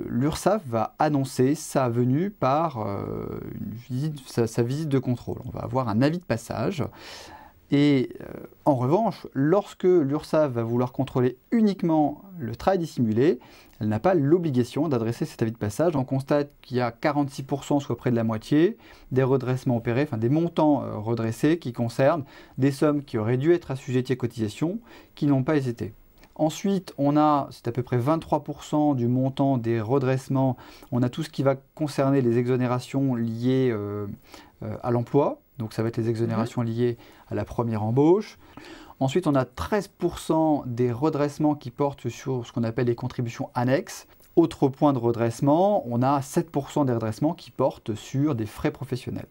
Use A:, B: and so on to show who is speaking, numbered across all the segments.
A: l'URSSAF va annoncer sa venue par sa visite de contrôle. On va avoir un avis de passage. Et en revanche, lorsque l'URSSAF va vouloir contrôler uniquement le travail dissimulé, elle n'a pas l'obligation d'adresser cet avis de passage. On constate qu'il y a 46%, soit près de la moitié, des redressements opérés, enfin des montants redressés qui concernent des sommes qui auraient dû être assujetties à cotisation, qui n'ont pas été. Ensuite, on a, c'est à peu près 23% du montant des redressements, on a tout ce qui va concerner les exonérations liées à l'emploi. Donc ça va être les exonérations liées à la première embauche. Ensuite, on a 13% des redressements qui portent sur ce qu'on appelle les contributions annexes. Autre point de redressement, on a 7% des redressements qui portent sur des frais professionnels.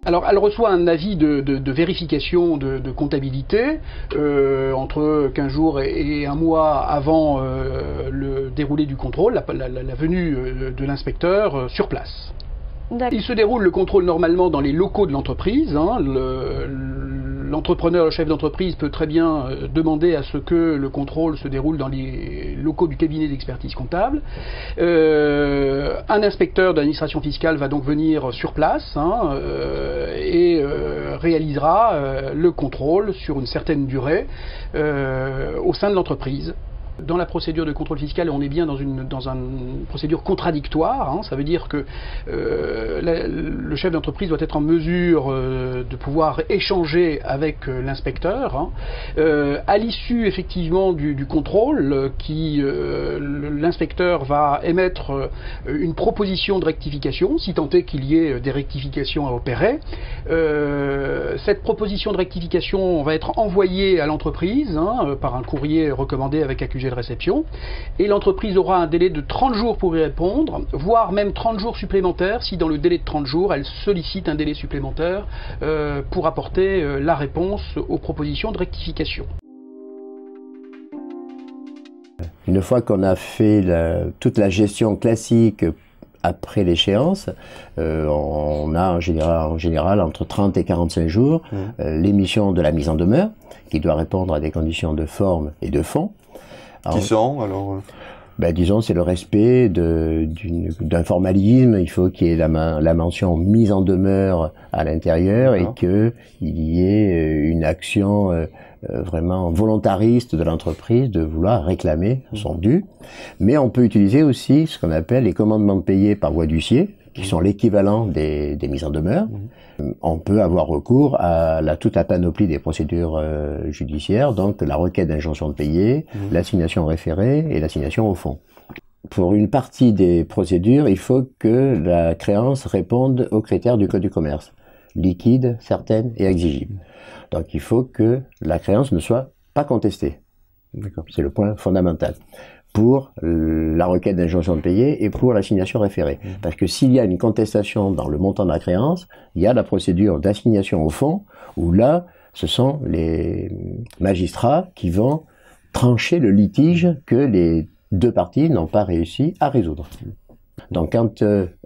B: Alors, elle reçoit un avis de vérification de comptabilité entre 15 jours et un mois avant le déroulé du contrôle, la venue de l'inspecteur sur place. Il se déroule le contrôle normalement dans les locaux de l'entreprise. L'entrepreneur, le chef d'entreprise peut très bien demander à ce que le contrôle se déroule dans les locaux du cabinet d'expertise comptable. Un inspecteur d'administration fiscale va donc venir sur place et réalisera le contrôle sur une certaine durée au sein de l'entreprise. Dans la procédure de contrôle fiscal, on est bien dans une procédure contradictoire. Ça veut dire que le chef d'entreprise doit être en mesure de pouvoir échanger avec l'inspecteur. À l'issue effectivement du contrôle, l'inspecteur va émettre une proposition de rectification, si tant est qu'il y ait des rectifications à opérer. Cette proposition de rectification va être envoyée à l'entreprise par un courrier recommandé avec accusé de réception, et l'entreprise aura un délai de 30 jours pour y répondre, voire même 30 jours supplémentaires si dans le délai de 30 jours elle sollicite un délai supplémentaire pour apporter la réponse aux propositions de rectification.
C: Une fois qu'on a fait toute la gestion classique après l'échéance, on a en général entre 30 et 45 jours l'émission de la mise en demeure, qui doit répondre à des conditions de forme et de fond.
D: Qui sont alors
C: disons, c'est le respect d'un formalisme. Il faut qu'il y ait la mention mise en demeure à l'intérieur et qu'il y ait une action vraiment volontariste de l'entreprise de vouloir réclamer son dû. Mais on peut utiliser aussi ce qu'on appelle les commandements de payer par voie d'huissier, qui sont l'équivalent des mises en demeure. On peut avoir recours à toute la panoplie des procédures judiciaires, donc la requête d'injonction de payer, l'assignation référée et l'assignation au fond. Pour une partie des procédures, il faut que la créance réponde aux critères du Code du commerce, liquide, certaine et exigible. Donc il faut que la créance ne soit pas contestée. C'est le point fondamental pour la requête d'injonction de payer et pour l'assignation référée. Parce que s'il y a une contestation dans le montant de la créance, il y a la procédure d'assignation au fond, où là, ce sont les magistrats qui vont trancher le litige que les deux parties n'ont pas réussi à résoudre. Donc quand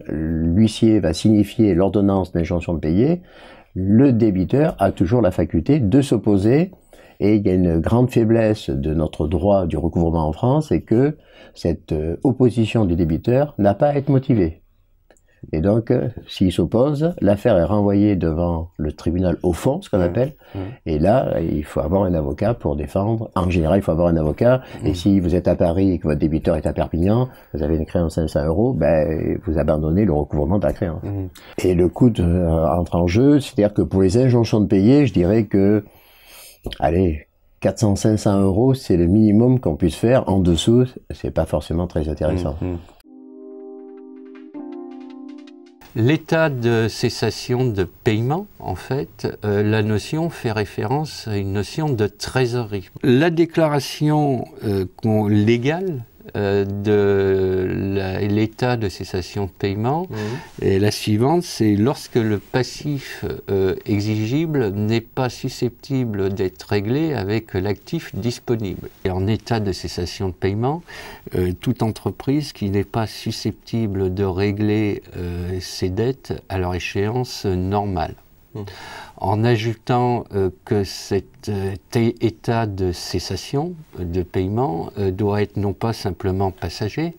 C: l'huissier va signifier l'ordonnance d'injonction de payer, le débiteur a toujours la faculté de s'opposer. Et il y a une grande faiblesse de notre droit du recouvrement en France, c'est que cette opposition du débiteur n'a pas à être motivée. Et donc, s'il s'oppose, l'affaire est renvoyée devant le tribunal au fond, ce qu'on appelle, et là, il faut avoir un avocat pour défendre. En général, il faut avoir un avocat, et si vous êtes à Paris et que votre débiteur est à Perpignan, vous avez une créance de 500 €, vous abandonnez le recouvrement de la créance. Et le coût entre en jeu, c'est-à-dire que pour les injonctions de payer, je dirais que allez, 400-500 €, c'est le minimum qu'on puisse faire. En dessous, c'est pas forcément très intéressant.
E: L'état de cessation de paiement, en fait, la notion fait référence à une notion de trésorerie. La déclaration légale de l'état de cessation de paiement est la suivante, c'est lorsque le passif exigible n'est pas susceptible d'être réglé avec l'actif disponible. Et en état de cessation de paiement, toute entreprise qui n'est pas susceptible de régler ses dettes à leur échéance normale. en ajoutant que cet état de cessation de paiement doit être non pas simplement passager,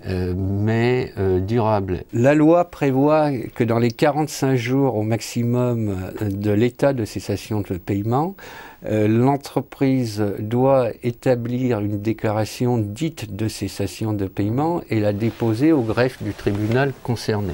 E: mais durable. La loi prévoit que dans les 45 jours au maximum de l'état de cessation de paiement, l'entreprise doit établir une déclaration dite de cessation de paiement et la déposer au greffe du tribunal concerné.